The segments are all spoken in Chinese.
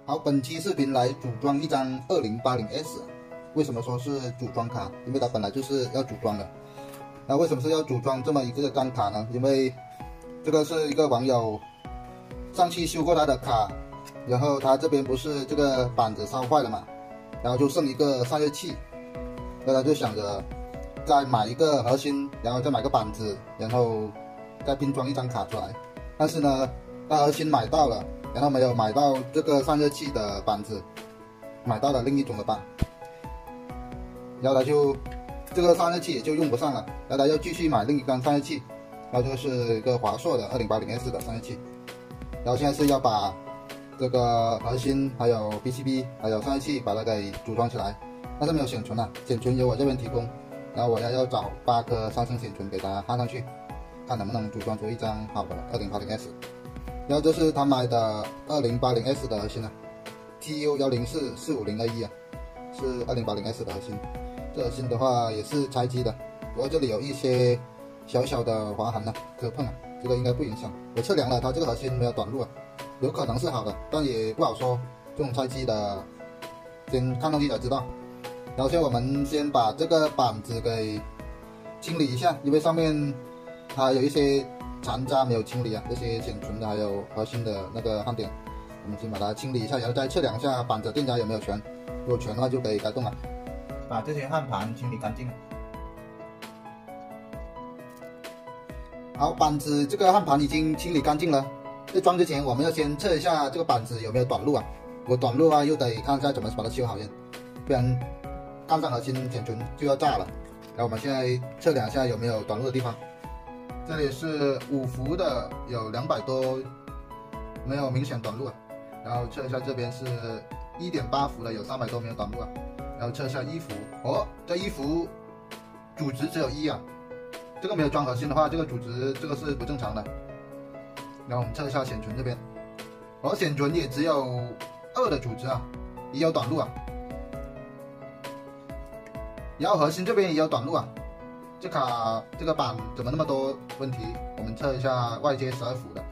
好，本期视频来组装一张2080S。为什么说是组装卡？因为它本来就是要组装的。那为什么是要组装这么一个张卡呢？因为这个是一个网友上期修过他的卡，然后他这边不是这个板子烧坏了嘛，然后就剩一个散热器，那他就想着再买一个核心，然后再买个板子，然后再拼装一张卡出来。但是呢，他核心买到了，然后没有买到这个散热器的板子，买到了另一种的板，然后他就这个散热器也就用不上了，然后他又继续买另一根散热器，然后这个是一个华硕的2080S 的散热器，然后现在是要把这个核心还有 PCB 还有散热器把它给组装起来，但是没有显存啊，显存由我这边提供，然后我要找8颗3星显存给它焊上去，看能不能组装出一张好的2080S。然后这是他买的2080S 的核心啊 ，TU104450A1啊，是2080S 的核心。这核心的话也是拆机的，不过这里有一些小小的划痕啊，磕碰啊，这个应该不影响。我测量了，它这个核心没有短路啊，有可能是好的，但也不好说。这种拆机的，先看上去才知道。然后现在我们先把这个板子给清理一下，因为上面它有一些残渣没有清理啊，这些显存的还有核心的那个焊点，我们先把它清理一下，然后再测量一下板子电压有没有全，如果全的话就可以开动了。把这些焊盘清理干净。好，板子这个焊盘已经清理干净了。在装之前，我们要先测一下这个板子有没有短路啊。如果短路啊，又得看一下怎么把它修好先，不然杠上核心显存就要炸了。然后我们现在测量一下有没有短路的地方。这里是5伏的，有200多，没有明显短路啊。然后测一下这边是1.8伏的，有300多没有短路啊。然后测一下1伏，哦，这1伏主值只有1啊，这个没有装核心的话，这个主值这个是不正常的。然后我们测一下显存这边，哦，显存也只有2的主值啊，也有短路啊。然后核心这边也有短路啊。这卡这个板怎么那么多问题？我们测一下外接12伏的，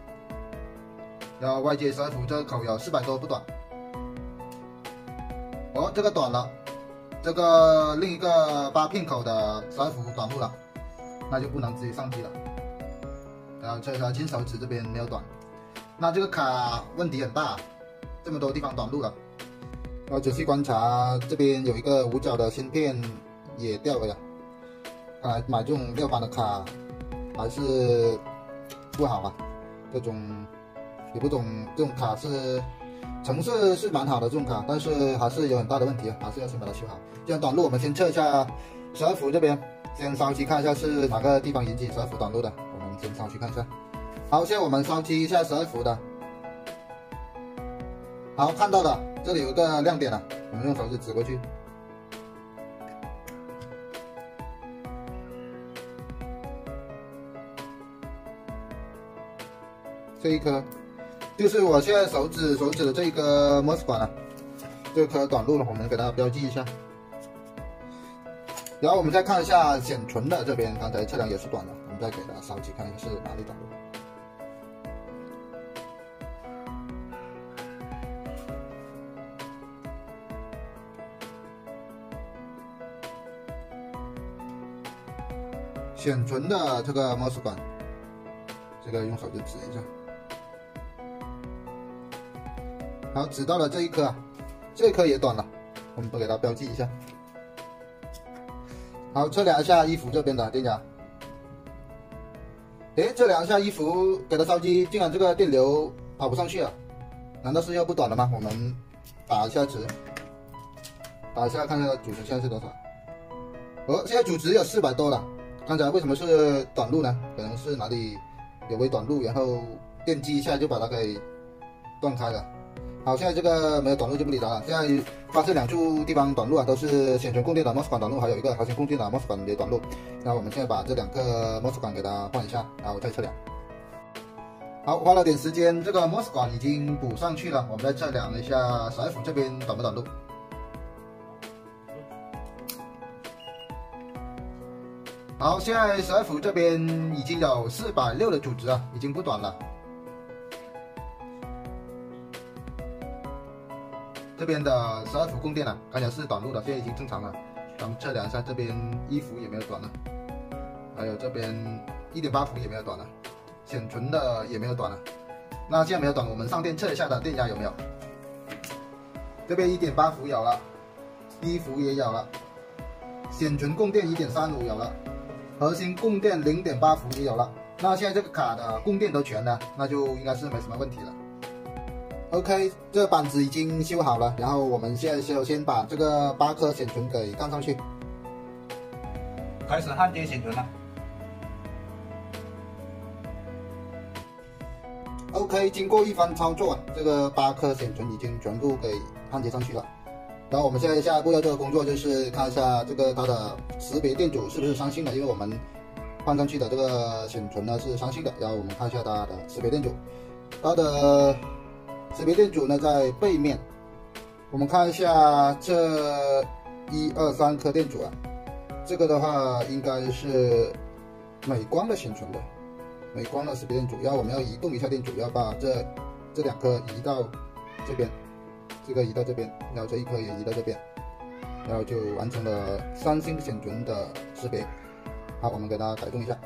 然后外接12伏这个口有400多不短，哦，这个短了，这个另一个8 pin 口的12伏短路了，那就不能直接上机了。然后测一下金手指这边没有短，那这个卡问题很大，这么多地方短路了。然后仔细观察这边有一个5角的芯片也掉了呀。看来买这种料版的卡还是不好啊，这种也不懂，这种卡是成色是蛮好的这种卡，但是还是有很大的问题啊，还是要先把它修好。这样短路我们先测一下12伏这边，先烧机看一下是哪个地方引起12伏短路的，我们先烧机看一下。好，现在我们烧机一下12伏的，好，看到了，这里有一个亮点了，我们用手指指过去。这一颗就是我现在手指的这个 MOS 管啊，这颗短路了，我们给它标记一下。然后我们再看一下显存的这边，刚才测量也是短的，我们再给它烧机看一下是哪里短路。显存的这个 MOS 管，这个用手指指一下。好，指到了这一颗啊，这一颗也短了，我们都给它标记一下。好，测量一下1伏这边的电压。诶，测量一下1伏，给它烧机，竟然这个电流跑不上去了，难道是要不短了吗？我们打一下值，打一下看一下主值现在是多少。哦，现在主值有400多了，刚才为什么是短路呢？可能是哪里有微短路，然后电击一下就把它给断开了。好，现在这个没有短路就不理它了。现在发现2处地方短路啊，都是显存供电的 MOS 管短路，还有一个核心供电的 MOS 管没短路。那我们现在把这2个 MOS 管给它换一下，然后再测量。好，花了点时间，这个 MOS 管已经补上去了。我们再测量一下12伏这边短不短路。好，现在12伏这边已经有460的主值啊，已经不短了。这边的12伏供电啊，刚才是短路的，现在已经正常了。咱们测量一下，这边1伏也没有短了，还有这边1.8伏也没有短了，显存的也没有短了。那既然没有短，我们上电测一下的电压有没有？这边1.8伏有了，1伏也有了，显存供电1.35有了，核心供电0.8伏也有了。那现在这个卡的供电都全了，那就应该是没什么问题了。OK， 这个板子已经修好了，然后我们现在首先把这个8颗显存给杠上去，开始焊接显存了。OK， 经过一番操作，这个8颗显存已经全部给焊接上去了。然后我们现在下一步要做的工作就是看一下这个它的识别电阻是不是伤性的，因为我们换上去的这个显存呢是伤性的。然后我们看一下它的识别电阻，它的识别电阻呢在背面，我们看一下这1、2、3颗电阻啊，这个的话应该是美光的显存的。美光的识别电阻，然后我们要移动一下电阻，要把这2颗移到这边，这个移到这边，然后这1颗也移到这边，然后就完成了3星显存的识别。好，我们给它改动一下。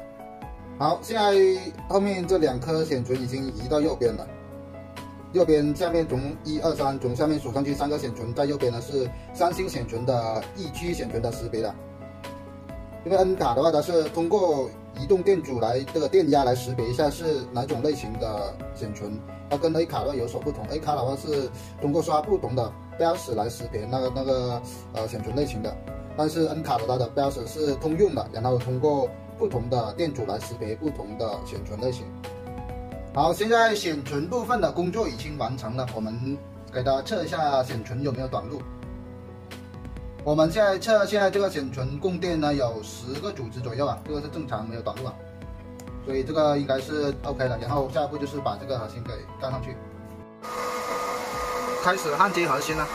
好，现在后面这2颗显存已经移到右边了，右边下面从1、2、3从下面数上去3个显存，在右边呢是3星显存的异区显存的识别的。因为 N 卡的话，它是通过移动电阻来这个电压来识别一下是哪种类型的显存，它跟 A 卡的话有所不同。A 卡的话是通过刷不同的标识来识别那个显存类型的，但是 N 卡的它的标识是通用的，然后通过不同的电阻来识别不同的显存类型。好，现在显存部分的工作已经完成了，我们给它测一下显存有没有短路。我们现在测现在这个显存供电呢有10个组织左右啊，这个是正常没有短路啊，所以这个应该是 OK 的。然后下一步就是把这个核心给盖上去，开始焊接核心了。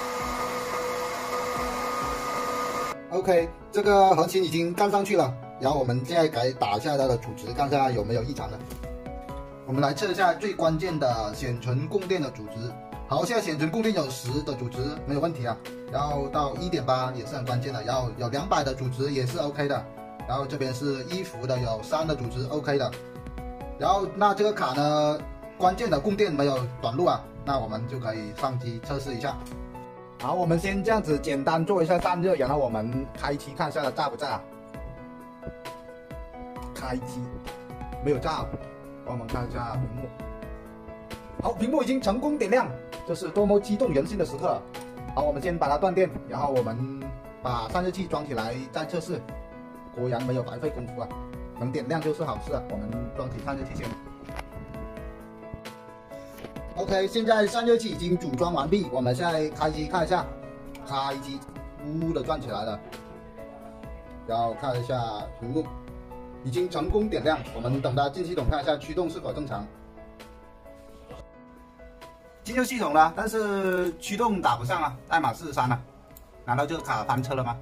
OK， 这个核心已经盖上去了，然后我们现在给打一下它的组织，看一下有没有异常的。我们来测一下最关键的显存供电的组织。好，现在显存供电有10的组织没有问题啊，然后到 1.8 也是很关键的，然后有200的组织也是 OK 的，然后这边是1伏的有3的组织 OK 的，然后那这个卡呢关键的供电没有短路啊，那我们就可以上机测试一下。好，我们先这样子简单做一下散热，然后我们开机看一下它炸不炸。开机没有炸，我们看一下屏幕。好，屏幕已经成功点亮，这是多么激动人心的时刻。好，我们先把它断电，然后我们把散热器装起来再测试。果然没有白费功夫啊，能点亮就是好事啊。我们装起散热器先。OK， 现在散热器已经组装完毕，我们现在开机看一下。开机，呜的转起来了。然后看一下屏幕，已经成功点亮。我们等它进系统看一下驱动是否正常。进入系统了，但是驱动打不上啊，代码43了，难道这个卡翻车了吗？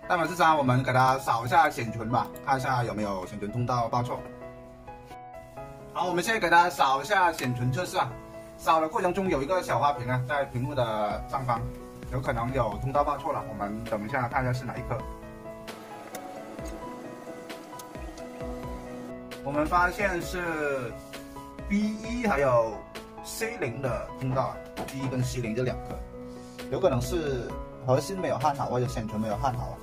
代码43，我们给它扫一下显存吧，看一下有没有显存通道报错。好，我们现在给它扫一下显存测试啊，扫的过程中有一个小花屏啊，在屏幕的上方，有可能有通道报错了，我们等一下看一下是哪一颗。我们发现是 B1 还有C0 的通道啊 ，B1 跟C0这2颗，有可能是核心没有焊好，或者显存没有焊好啊，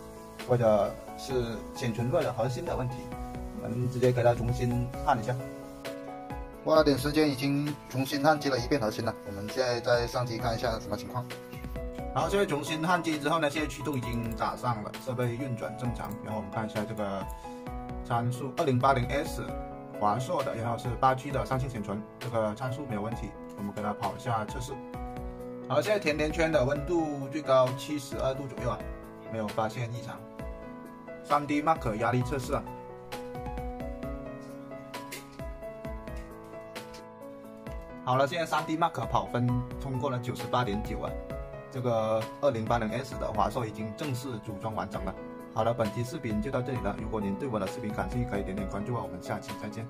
或者是显存或者核心的问题。我们直接给它重新焊一下。花了点时间，已经重新焊接了一遍核心了。我们现在再上机看一下什么情况。好，现在重新焊接之后呢，现在驱动已经打上了，设备运转正常。然后我们看一下这个参数 2080S。华硕的，然后是8G 的3星显存，这个参数没有问题，我们给它跑一下测试。好，现在甜甜圈的温度最高72度左右啊，没有发现异常。3D Mark 压力测试啊。好了，现在3D Mark 跑分通过了98.9啊，这个2080S 的华硕已经正式组装完整了。好了，本期视频就到这里了。如果您对我的视频感兴趣，可以点点关注啊。我们下期再见。